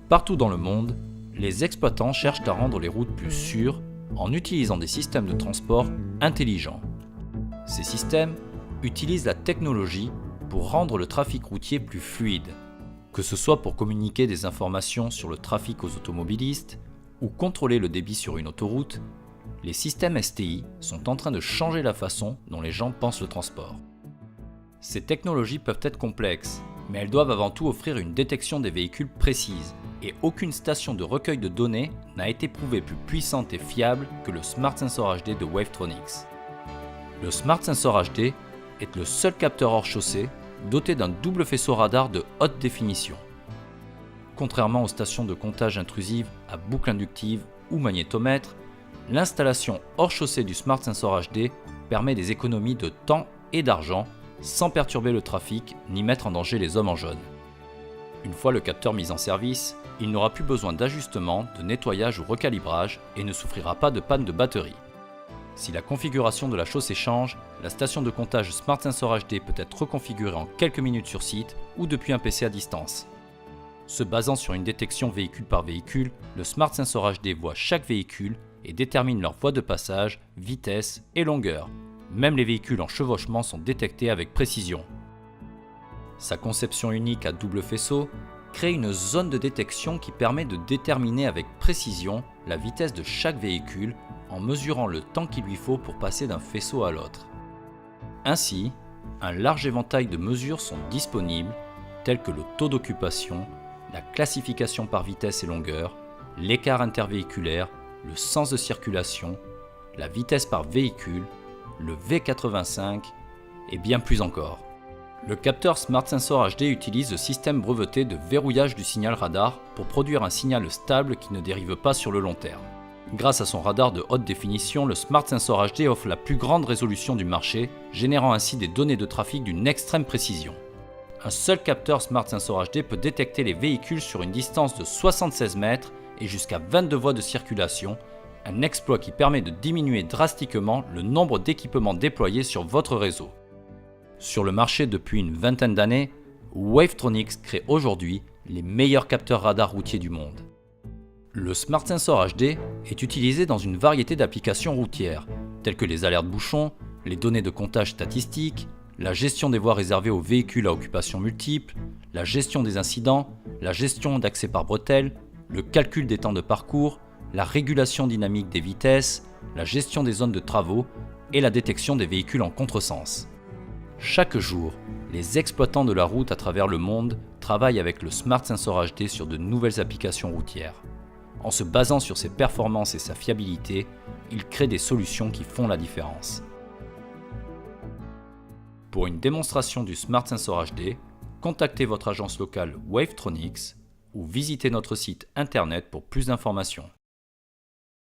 Partout dans le monde, les exploitants cherchent à rendre les routes plus sûres en utilisant des systèmes de transport intelligents. Ces systèmes utilisent la technologie pour rendre le trafic routier plus fluide, que ce soit pour communiquer des informations sur le trafic aux automobilistes ou contrôler le débit sur une autoroute. Les systèmes STI sont en train de changer la façon dont les gens pensent le transport. Ces technologies peuvent être complexes, mais elles doivent avant tout offrir une détection des véhicules précise, et aucune station de recueil de données n'a été prouvée plus puissante et fiable que le Smart Sensor HD de Wavetronix. Le Smart Sensor HD est le seul capteur hors chaussée doté d'un double faisceau radar de haute définition. Contrairement aux stations de comptage intrusives à boucle inductive ou magnétomètre, l'installation hors chaussée du Smart Sensor HD permet des économies de temps et d'argent sans perturber le trafic ni mettre en danger les hommes en jaune. Une fois le capteur mis en service, il n'aura plus besoin d'ajustement, de nettoyage ou recalibrage et ne souffrira pas de panne de batterie. Si la configuration de la chaussée change, la station de comptage Smart Sensor HD peut être reconfigurée en quelques minutes sur site ou depuis un PC à distance. Se basant sur une détection véhicule par véhicule, le Smart Sensor HD voit chaque véhicule et détermine leur voie de passage, vitesse et longueur. Même les véhicules en chevauchement sont détectés avec précision. Sa conception unique à double faisceau crée une zone de détection qui permet de déterminer avec précision la vitesse de chaque véhicule en mesurant le temps qu'il lui faut pour passer d'un faisceau à l'autre. Ainsi, un large éventail de mesures sont disponibles, tels que le taux d'occupation, la classification par vitesse et longueur, l'écart intervéhiculaire, le sens de circulation, la vitesse par véhicule, le V85 et bien plus encore. Le capteur Smart Sensor HD utilise le système breveté de verrouillage du signal radar pour produire un signal stable qui ne dérive pas sur le long terme. Grâce à son radar de haute définition, le Smart Sensor HD offre la plus grande résolution du marché, générant ainsi des données de trafic d'une extrême précision. Un seul capteur Smart Sensor HD peut détecter les véhicules sur une distance de 76 mètres et jusqu'à 22 voies de circulation, un exploit qui permet de diminuer drastiquement le nombre d'équipements déployés sur votre réseau. Sur le marché depuis une vingtaine d'années, Wavetronix crée aujourd'hui les meilleurs capteurs radar routiers du monde. Le Smart Sensor HD est utilisé dans une variété d'applications routières, telles que les alertes bouchons, les données de comptage statistiques, la gestion des voies réservées aux véhicules à occupation multiple, la gestion des incidents, la gestion d'accès par bretelles, le calcul des temps de parcours, la régulation dynamique des vitesses, la gestion des zones de travaux et la détection des véhicules en contresens. Chaque jour, les exploitants de la route à travers le monde travaillent avec le Smart Sensor HD sur de nouvelles applications routières. En se basant sur ses performances et sa fiabilité, ils créent des solutions qui font la différence. Pour une démonstration du Smart Sensor HD, contactez votre agence locale Wavetronix ou visitez notre site internet pour plus d'informations.